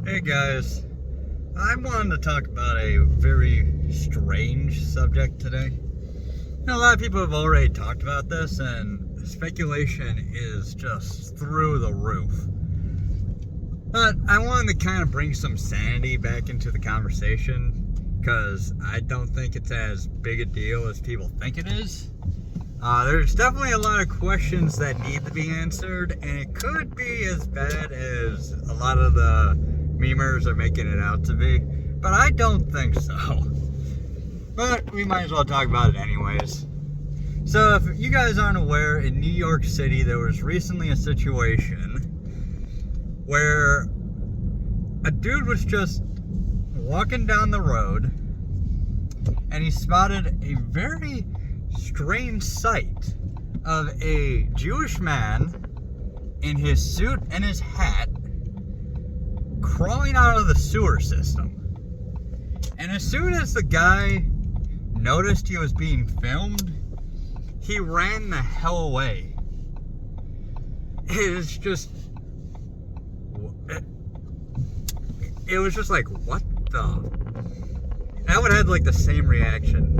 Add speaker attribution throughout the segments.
Speaker 1: Hey guys, I wanted to talk about a very strange subject today. A lot of people have already talked about this, and speculation is just through the roof. But I wanted to kind of bring some sanity back into the conversation, because I don't think it's as big a deal as people think it is. There's definitely a lot of questions that need to be answered, and it could be as bad as a lot of the memers are making it out to be, but I don't think so. But we might as well talk about it anyways. So if you guys aren't aware, in New York City there was recently a situation where a dude was just walking down the road and he spotted a very strange sight of a Jewish man in his suit and his hat crawling out of the sewer system. And as soon as the guy noticed he was being filmed, he ran the hell away. It was just like, what the? I would have had like the same reaction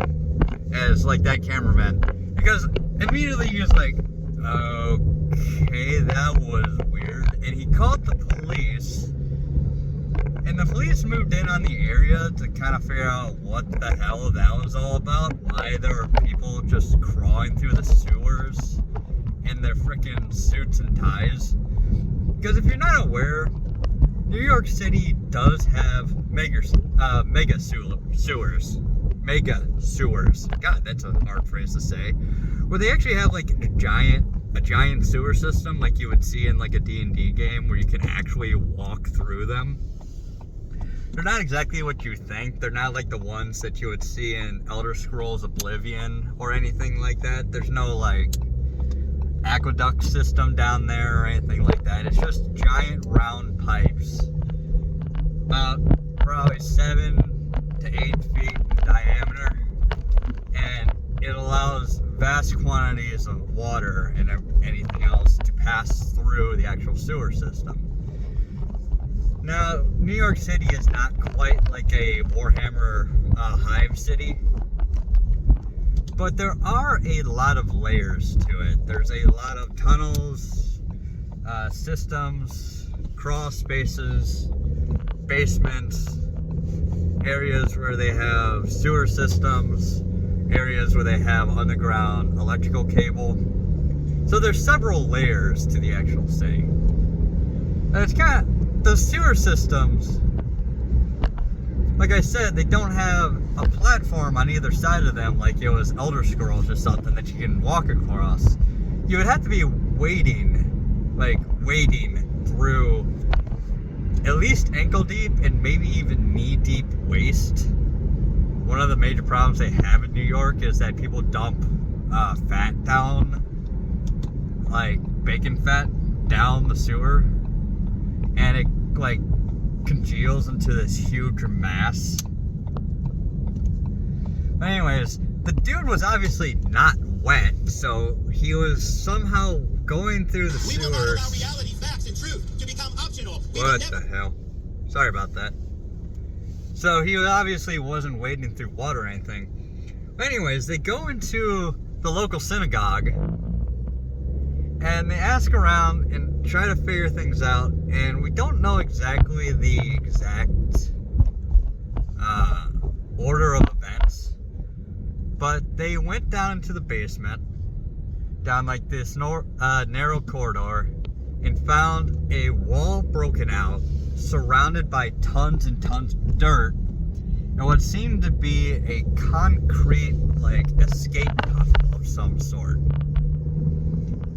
Speaker 1: as like that cameraman, because immediately he was like, okay, that was weird, and he called the police. And the police moved in on the area to kind of figure out what the hell that was all about. Why there were people just crawling through the sewers in their freaking suits and ties. Because if you're not aware, New York City does have mega sewers. Mega sewers. God, that's a hard phrase to say. Where they actually have like a giant sewer system like you would see in like a D&D game where you can actually walk through them. They're not exactly what you think. They're not like the ones that you would see in Elder Scrolls Oblivion or anything like that. There's no like aqueduct system down there or anything like that. It's just giant round pipes, about probably 7 to 8 feet in diameter, and it allows vast quantities of water and anything else to pass through the actual sewer system. Now, New York City is not quite like a Warhammer hive city, but there are a lot of layers to it. There's a lot of tunnels, systems, crawl spaces, basements, areas where they have sewer systems, areas where they have underground electrical cable. So there's several layers to the actual city. And it's kind of, the sewer systems, like I said, they don't have a platform on either side of them like it was Elder Scrolls or something that you can walk across. You would have to be wading through at least ankle deep and maybe even knee deep waist. One of the major problems they have in New York is that people dump fat down, like bacon fat, down the sewer, and it like congeals into this huge mass. But anyways, the dude was obviously not wet, so he was somehow going through the sewers. We will not allow reality, facts, and truth to become optional. What the hell? Sorry about that. So he obviously wasn't wading through water or anything. But anyways, they go into the local synagogue and they ask around and try to figure things out, and we don't know exactly the exact order of events, but they went down into the basement, down like this narrow corridor, and found a wall broken out, surrounded by tons and tons of dirt, and what seemed to be a concrete like escape tunnel of some sort.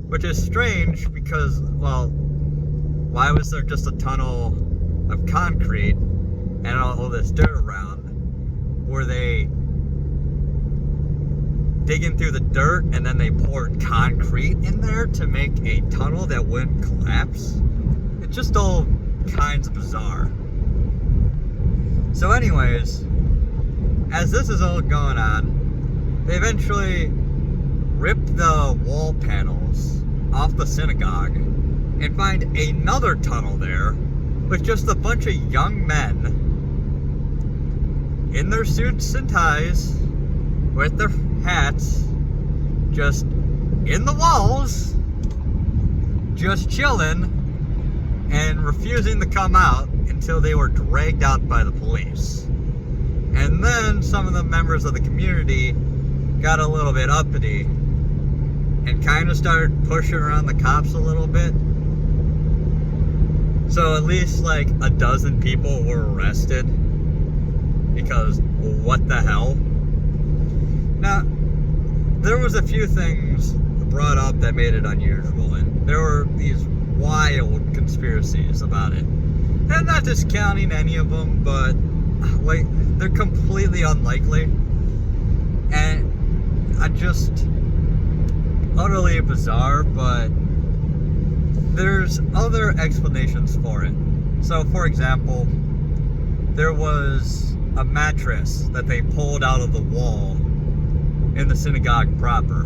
Speaker 1: Which is strange because, well, why was there just a tunnel of concrete and all this dirt around? Were they digging through the dirt and then they poured concrete in there to make a tunnel that wouldn't collapse? It's just all kinds of bizarre. So anyways, as this is all going on, they eventually ripped the wall panels off the synagogue and find another tunnel there with just a bunch of young men in their suits and ties, with their hats, just in the walls, just chilling and refusing to come out until they were dragged out by the police. And then some of the members of the community got a little bit uppity and kind of started pushing around the cops a little bit. So at least like a dozen people were arrested because what the hell? Now, there was a few things brought up that made it unusual, and there were these wild conspiracies about it. And I'm not discounting any of them, but like they're completely unlikely, and I just utterly bizarre, but there's other explanations for it. So, for example, there was a mattress that they pulled out of the wall in the synagogue proper.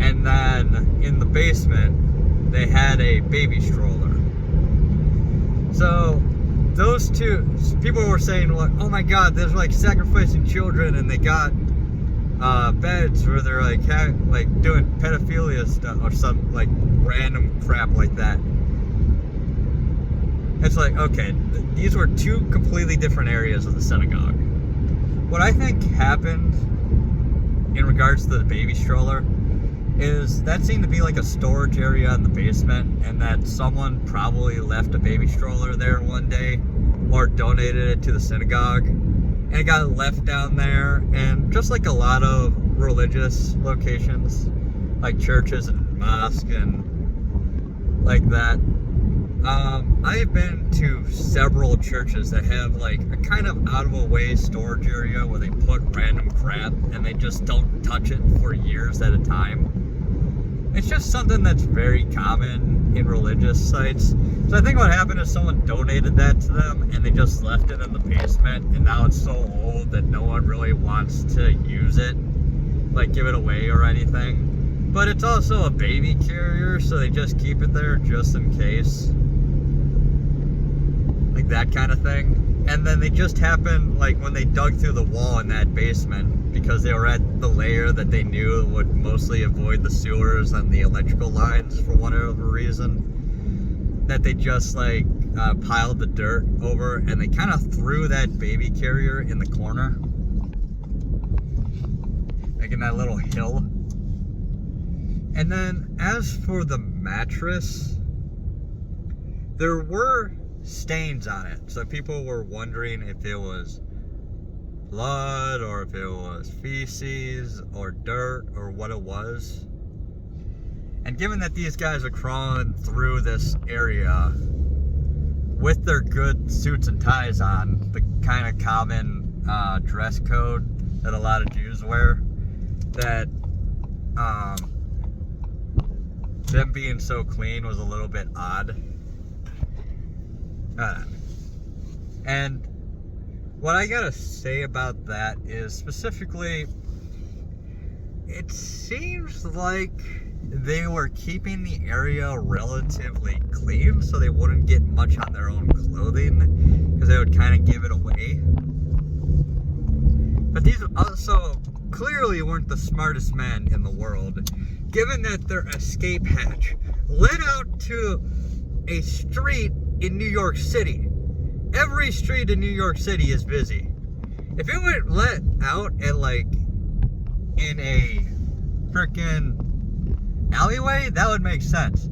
Speaker 1: And then in the basement, they had a baby stroller. So those two people were saying, like, oh my god, there's like sacrificing children, and they got beds where they're like doing pedophilia stuff or some like random crap like that. It's like, okay, these were two completely different areas of the synagogue. What I think happened in regards to the baby stroller is that seemed to be like a storage area in the basement, and that someone probably left a baby stroller there one day or donated it to the synagogue, and it got left down there. And just like a lot of religious locations like churches and mosques and like that, I've been to several churches that have like a kind of out of a way storage area where they put random crap and they just don't touch it for years at a time. It's just something that's very common in religious sites. So I think what happened is someone donated that to them and they just left it in the basement, and now it's so old that no one really wants to use it, like give it away or anything. But it's also a baby carrier, so they just keep it there just in case. Like that kind of thing. And then they just happened, like when they dug through the wall in that basement, because they were at the layer that they knew would mostly avoid the sewers and the electrical lines for whatever reason, that they just like piled the dirt over, and they kind of threw that baby carrier in the corner, like in that little hill. And then as for the mattress, there were stains on it, so people were wondering if it was blood or if it was feces or dirt or what it was. And given that these guys are crawling through this area with their good suits and ties on, the kind of common dress code that a lot of Jews wear, that them being so clean was a little bit odd. And what I gotta say about that is, specifically, it seems like they were keeping the area relatively clean so they wouldn't get much on their own clothing, because they would kind of give it away. But these also clearly weren't the smartest men in the world, given that their escape hatch led out to a street in New York City. Every street in New York City is busy. If it were let out at like in a freaking alleyway, that would make sense.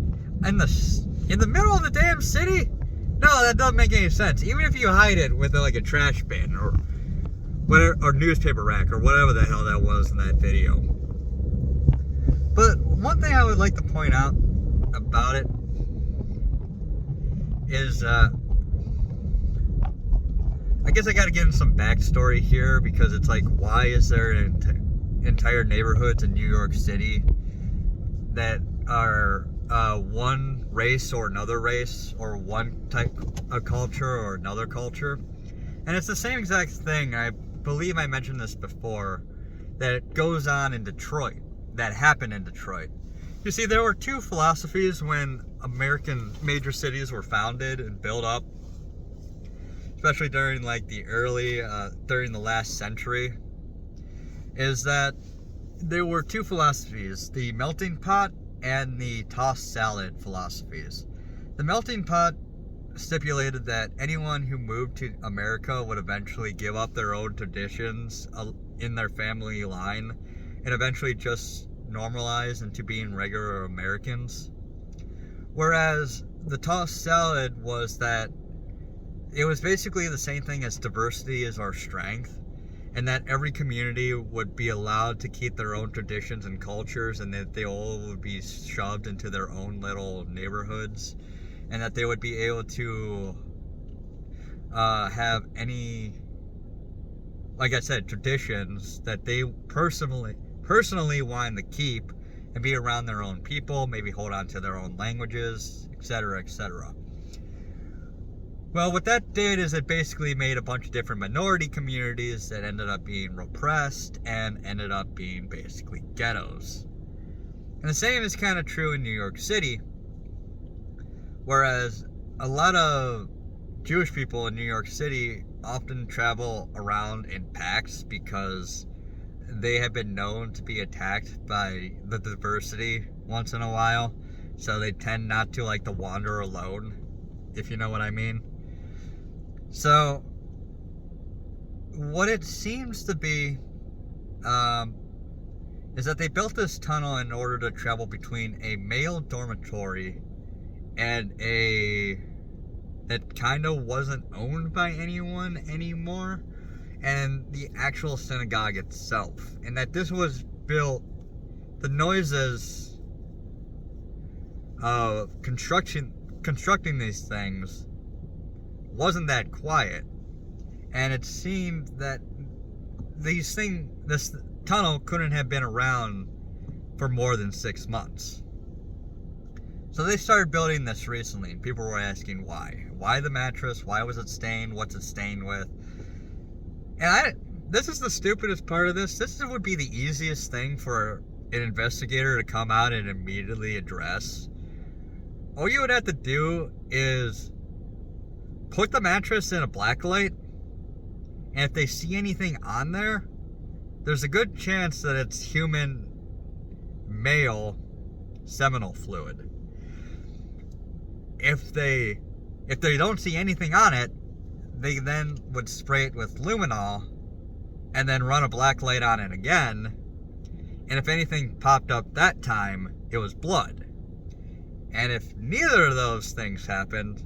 Speaker 1: In the middle of the damn city? No, that doesn't make any sense. Even if you hide it with like a trash bin or whatever, or newspaper rack or whatever the hell that was in that video. But one thing I would like to point out about it is, I guess I gotta give him some backstory here, because it's like, why is there entire neighborhoods in New York City that are one race or another race, or one type of culture or another culture? And it's the same exact thing, I believe I mentioned this before, that goes on in Detroit, that happened in Detroit. You see, there were two philosophies when American major cities were founded and built up, especially during like during the last century, is that there were two philosophies, the melting pot and the tossed salad philosophies. The melting pot stipulated that anyone who moved to America would eventually give up their own traditions in their family line and eventually just normalize into being regular Americans. Whereas the tossed salad was that it was basically the same thing as diversity is our strength, and that every community would be allowed to keep their own traditions and cultures, and that they all would be shoved into their own little neighborhoods, and that they would be able to have any, like I said, traditions that they personally wanted to keep and be around their own people, maybe hold on to their own languages, etc., etc. Well, what that did is it basically made a bunch of different minority communities that ended up being repressed and ended up being basically ghettos. And the same is kind of true in New York City, whereas a lot of Jewish people in New York City often travel around in packs because they have been known to be attacked by the diversity once in a while, so they tend not to like to wander alone, if you know what I mean. So what it seems to be is that they built this tunnel in order to travel between a male dormitory and that kind of wasn't owned by anyone anymore, and the actual synagogue itself. And that this was built, the noises of constructing these things wasn't that quiet. And it seemed that this tunnel couldn't have been around for more than 6 months. So they started building this recently, and people were asking why. Why the mattress? Why was it stained? What's it stained with? And this is the stupidest part of this. This would be the easiest thing for an investigator to come out and immediately address. All you would have to do is put the mattress in a blacklight, and if they see anything on there, there's a good chance that it's human male seminal fluid. If they don't see anything on it, they then would spray it with luminol and then run a black light on it again. And if anything popped up that time, it was blood. And if neither of those things happened,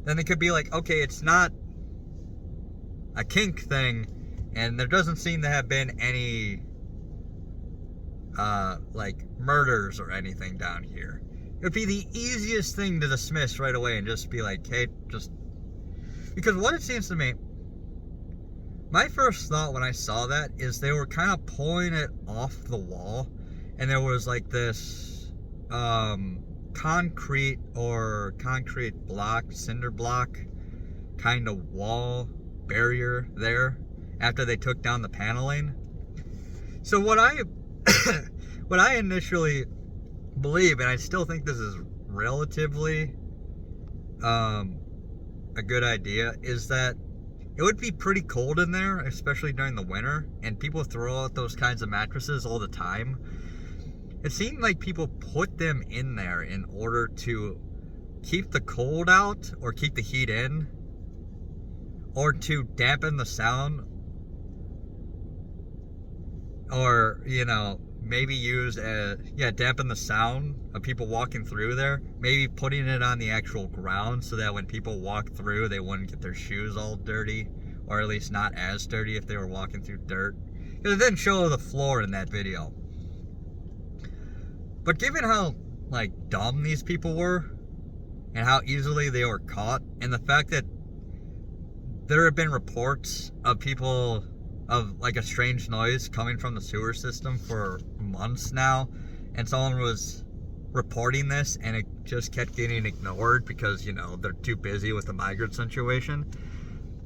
Speaker 1: then it could be like, okay, it's not a kink thing, and there doesn't seem to have been any like murders or anything down here. It would be the easiest thing to dismiss right away and just be like, hey, just... Because what it seems to me, my first thought when I saw that is they were kind of pulling it off the wall, and there was like this concrete block, cinder block kind of wall barrier there after they took down the paneling. So what I initially believe, and I still think this is relatively a good idea, is that it would be pretty cold in there, especially during the winter, and people throw out those kinds of mattresses all the time. It seemed like people put them in there in order to keep the cold out or keep the heat in, or to dampen the sound, or, you know, maybe dampen the sound of people walking through there. Maybe putting it on the actual ground so that when people walk through, they wouldn't get their shoes all dirty, or at least not as dirty if they were walking through dirt. Because it didn't show the floor in that video. But given how, like, dumb these people were, and how easily they were caught, and the fact that there have been reports of people, of like a strange noise coming from the sewer system for months now, and someone was reporting this and it just kept getting ignored because, you know, they're too busy with the migrant situation.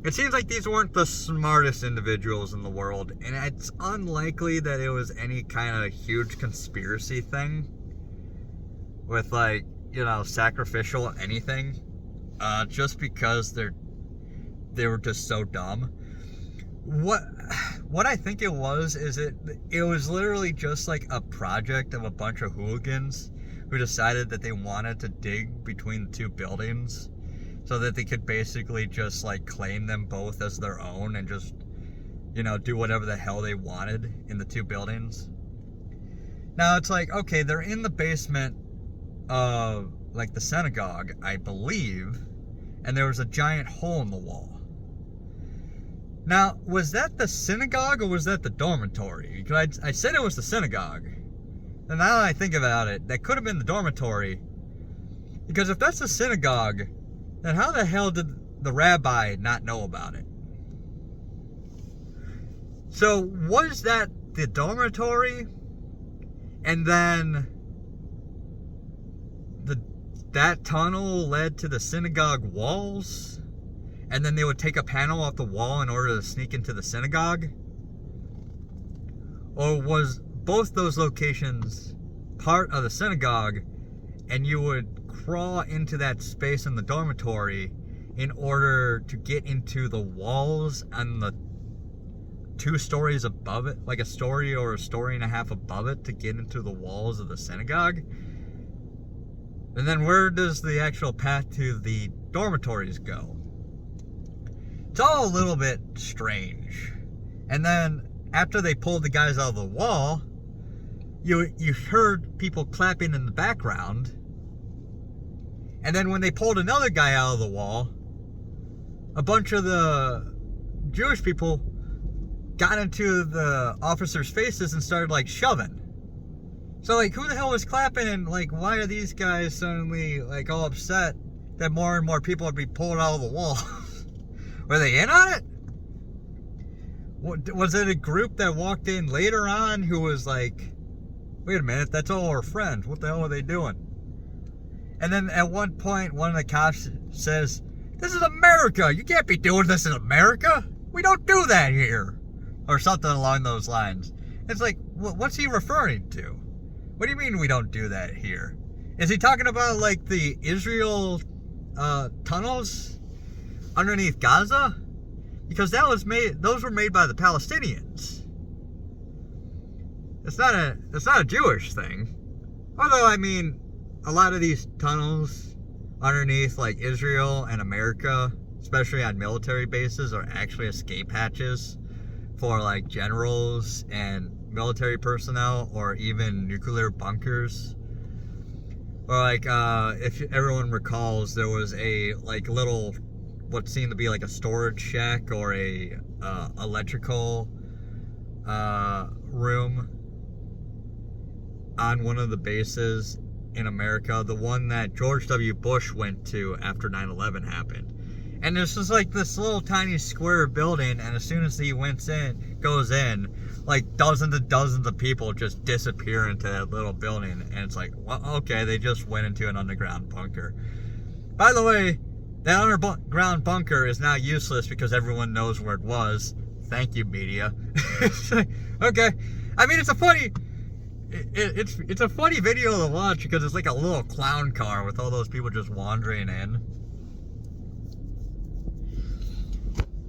Speaker 1: It seems like these weren't the smartest individuals in the world, and it's unlikely that it was any kind of huge conspiracy thing. with, like, you know, sacrificial anything, just because they were just so dumb. What I think it was is it was literally just like a project of a bunch of hooligans who decided that they wanted to dig between the two buildings so that they could basically just like claim them both as their own and just, you know, do whatever the hell they wanted in the two buildings. Now it's like, okay, they're in the basement of like the synagogue, I believe, and there was a giant hole in the wall. Now, was that the synagogue or was that the dormitory? Because I said it was the synagogue. And now that I think about it, that could have been the dormitory. Because if that's the synagogue, then how the hell did the rabbi not know about it? So, was that the dormitory? And then that tunnel led to the synagogue walls? And then they would take a panel off the wall in order to sneak into the synagogue? Or was both those locations part of the synagogue and you would crawl into that space in the dormitory in order to get into the walls and the 2 stories above it, like a story or a story and a half above it, to get into the walls of the synagogue? And then where does the actual path to the dormitories go? It's all a little bit strange. And then after they pulled the guys out of the wall, you heard people clapping in the background. And then when they pulled another guy out of the wall, a bunch of the Jewish people got into the officers' faces and started like shoving. So like, who the hell was clapping, and like, why are these guys suddenly like all upset that more and more people would be pulled out of the wall? Were they in on it? Was it a group that walked in later on who was like, wait a minute, that's all our friends. What the hell are they doing? And then at one point, one of the cops says, "This is America. You can't be doing this in America. We don't do that here." Or something along those lines. It's like, what's he referring to? What do you mean we don't do that here? Is he talking about like the Israel tunnels underneath Gaza? Because those were made by the Palestinians. It's not a Jewish thing. Although, I mean, a lot of these tunnels underneath like Israel and America, especially on military bases, are actually escape hatches for like generals and military personnel, or even nuclear bunkers. Or like, if everyone recalls, there was a like little, what seemed to be like a storage shack or a electrical room on one of the bases in America, the one that George W. Bush went to after 9/11 happened. And this was like this little tiny square building, and as soon as he goes in, like dozens and dozens of people just disappear into that little building, and it's like, well, okay, they just went into an underground bunker. By the way, that underground bunker is now useless because everyone knows where it was. Thank you, media. Okay, I mean, it's a funny video to watch because it's like a little clown car with all those people just wandering in.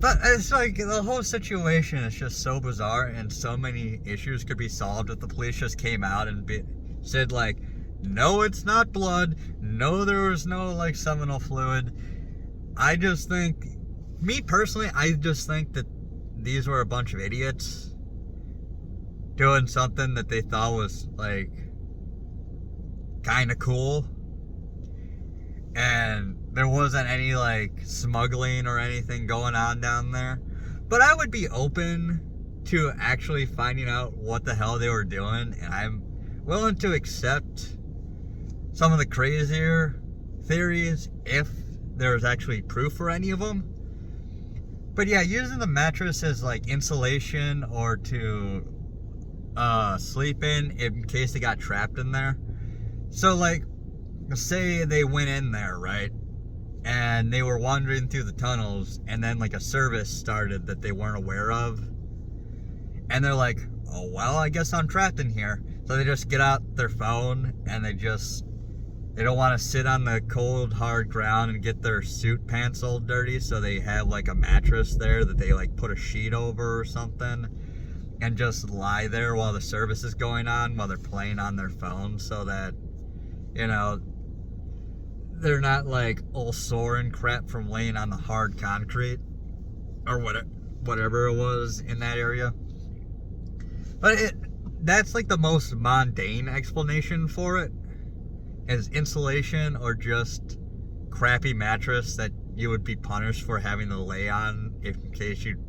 Speaker 1: But it's like the whole situation is just so bizarre, and so many issues could be solved if the police just came out and said like, no, it's not blood. No, there was no like seminal fluid. I just think, me personally, I just think that these were a bunch of idiots doing something that they thought was like kind of cool. And there wasn't any like smuggling or anything going on down there. But I would be open to actually finding out what the hell they were doing, and I'm willing to accept some of the crazier theories if there's actually proof for any of them. But yeah, using the mattress as like insulation or to sleep in case they got trapped in there. So like, say they went in there, right? And they were wandering through the tunnels, and then like a service started that they weren't aware of. And they're like, oh, well, I guess I'm trapped in here. So they just get out their phone and they just They don't want to sit on the cold, hard ground and get their suit pants all dirty, so they have like a mattress there that they like put a sheet over or something and just lie there while the service is going on, while they're playing on their phone, so that, you know, they're not like all sore and crap from laying on the hard concrete or whatever it was in that area. But that's like the most mundane explanation for it, is insulation or just crappy mattress that you would be punished for having to lay on in case you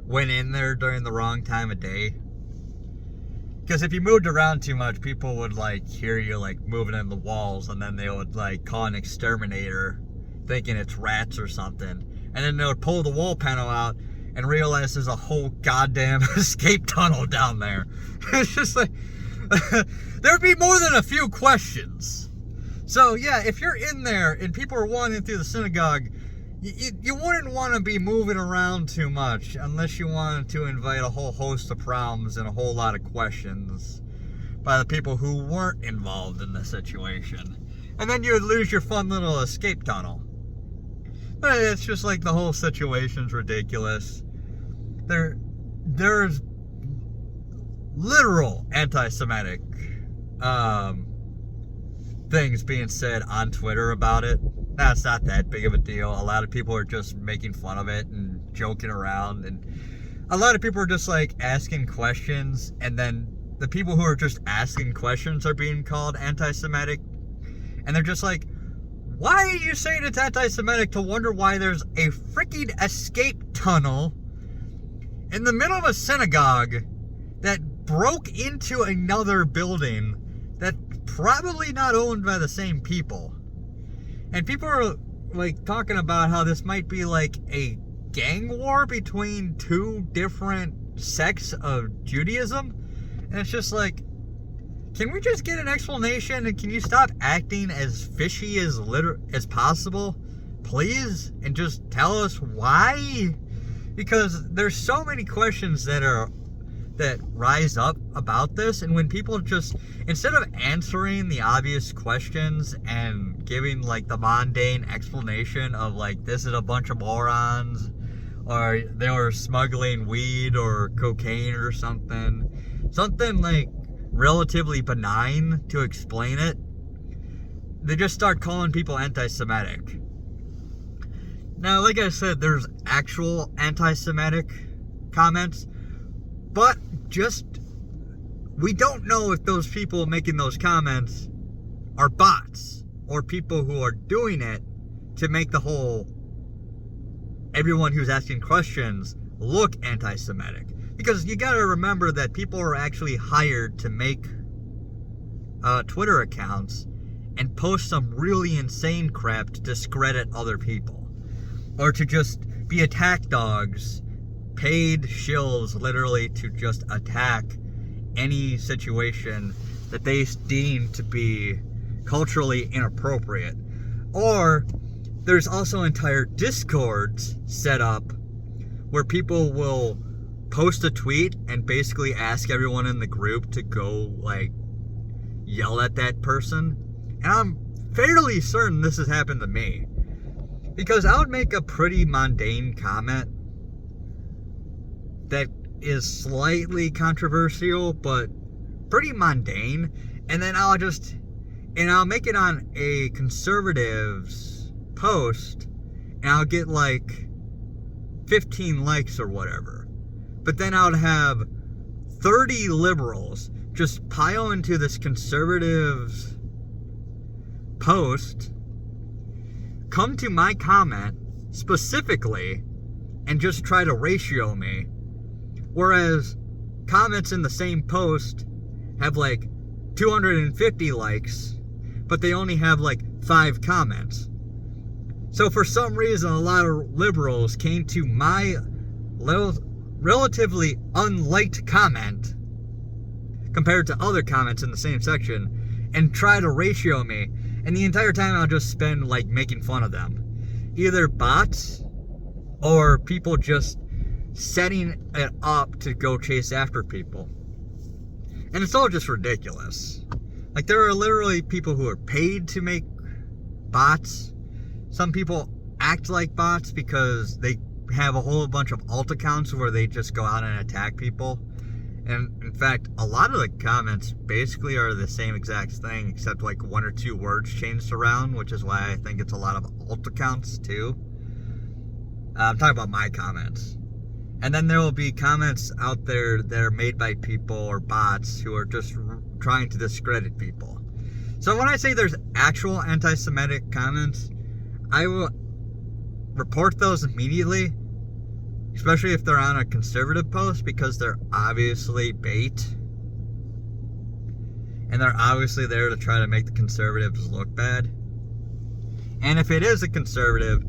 Speaker 1: went in there during the wrong time of day. Because if you moved around too much, people would like hear you like moving in the walls, and then they would like call an exterminator thinking it's rats or something, and then they would pull the wall panel out and realize there's a whole goddamn escape tunnel down there. It's just like there'd be more than a few questions. So yeah, if you're in there and people are wandering through the synagogue, you wouldn't want to be moving around too much unless you wanted to invite a whole host of problems and a whole lot of questions by the people who weren't involved in the situation. And then you would lose your fun little escape tunnel. But it's just like the whole situation's ridiculous. There's literal anti-Semitic things being said on Twitter about it. That's not that big of a deal. A lot of people are just making fun of it and joking around, and a lot of people are just like asking questions, and then the people who are just asking questions are being called anti-Semitic, and they're just like, why are you saying it's anti-Semitic to wonder why there's a freaking escape tunnel in the middle of a synagogue that broke into another building that's probably not owned by the same people? And people are like talking about how this might be like a gang war between two different sects of Judaism. And it's just like, can we just get an explanation, and can you stop acting as fishy as possible, please? And just tell us why? Because there's so many questions that rise up about this, and when people just, instead of answering the obvious questions and giving like the mundane explanation of like, this is a bunch of morons, or they were smuggling weed or cocaine or something like relatively benign to explain it, they just start calling people anti-Semitic. Now, like I said, there's actual anti-Semitic comments, but we don't know if those people making those comments are bots or people who are doing it to make everyone who's asking questions look anti-Semitic. Because you gotta remember that people are actually hired to make Twitter accounts and post some really insane crap to discredit other people. Or to just be attack dogs, paid shills literally to just attack any situation that they deem to be culturally inappropriate. Or there's also entire Discords set up where people will post a tweet and basically ask everyone in the group to go like yell at that person. And I'm fairly certain this has happened to me, because I would make a pretty mundane comment that is slightly controversial but pretty mundane, and then I'll make it on a conservative's post, and I'll get like 15 likes or whatever. But then I would have 30 liberals just pile into this conservative's post, come to my comment specifically, and just try to ratio me. Whereas comments in the same post have like 250 likes, but they only have like 5 comments. So for some reason, a lot of liberals came to my relatively unliked comment compared to other comments in the same section and try to ratio me. And the entire time I'll just spend like making fun of them. Either bots or people just setting it up to go chase after people. And it's all just ridiculous. Like, there are literally people who are paid to make bots. Some people act like bots because they have a whole bunch of alt accounts where they just go out and attack people. And in fact, a lot of the comments basically are the same exact thing, except like one or two words changed around, which is why I think it's a lot of alt accounts too. I'm talking about my comments. And then there will be comments out there that are made by people or bots who are just trying to discredit people. So when I say there's actual anti-Semitic comments, I will report those immediately, especially if they're on a conservative post, because they're obviously bait. And they're obviously there to try to make the conservatives look bad. And if it is a conservative,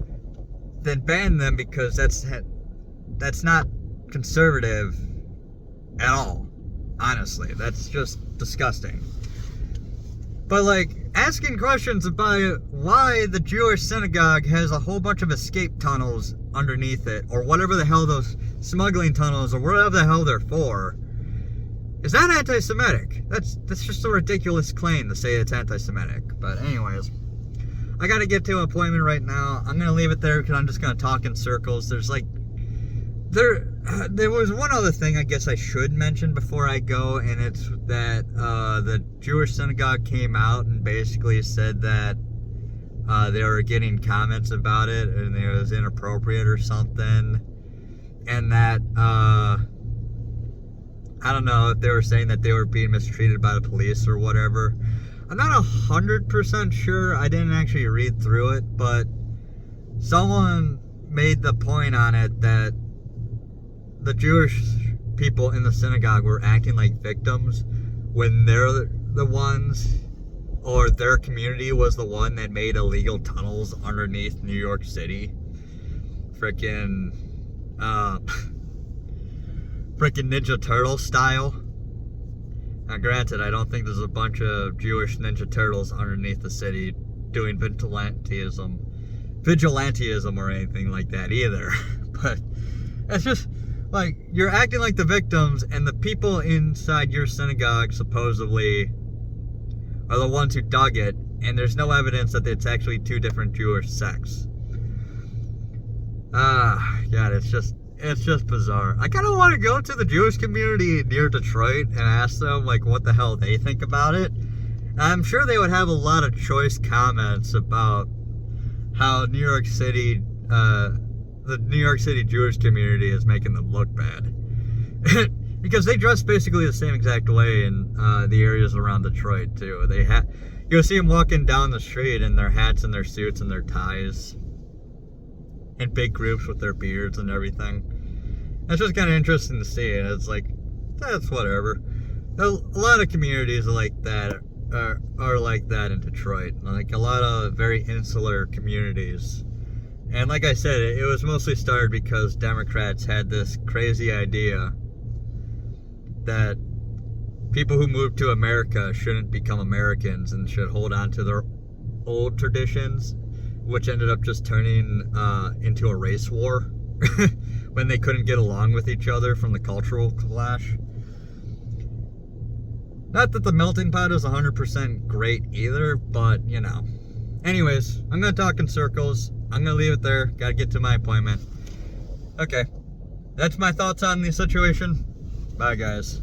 Speaker 1: then ban them, because that's not conservative at all. Honestly, that's just disgusting. But like, asking questions about why the Jewish synagogue has a whole bunch of escape tunnels underneath it, or whatever the hell those smuggling tunnels, or whatever the hell they're for, is that anti-Semitic? That's just a ridiculous claim to say it's anti-Semitic. But anyways, I gotta get to an appointment right now. I'm gonna leave it there because I'm just gonna talk in circles. There was one other thing I guess I should mention before I go, and it's that the Jewish synagogue came out and basically said that they were getting comments about it and it was inappropriate or something, and that I don't know if they were saying that they were being mistreated by the police or whatever. I'm not 100% sure. I didn't actually read through it, but someone made the point on it that the Jewish people in the synagogue were acting like victims when they're the ones, or their community was the one that made illegal tunnels underneath New York City. Frickin' Ninja Turtle style. Now granted, I don't think there's a bunch of Jewish Ninja Turtles underneath the city doing vigilantism or anything like that either. But it's just like, you're acting like the victims, and the people inside your synagogue supposedly are the ones who dug it, and there's no evidence that it's actually two different Jewish sects. God, it's just bizarre. I kind of want to go to the Jewish community near Detroit and ask them, like, what the hell they think about it. I'm sure they would have a lot of choice comments about how New York City, the New York City Jewish community is making them look bad. Because they dress basically the same exact way in the areas around Detroit, too. You'll see them walking down the street in their hats and their suits and their ties, in big groups with their beards and everything. It's just kind of interesting to see, and it's like, that's whatever. A lot of communities like that are like that in Detroit. Like, a lot of very insular communities. And like I said, it was mostly started because Democrats had this crazy idea that people who moved to America shouldn't become Americans and should hold on to their old traditions, which ended up just turning into a race war when they couldn't get along with each other from the cultural clash. Not that the melting pot is 100% great either, but, you know. Anyways, I'm going to talk in circles. I'm going to leave it there. Got to get to my appointment. Okay. That's my thoughts on the situation. Bye, guys.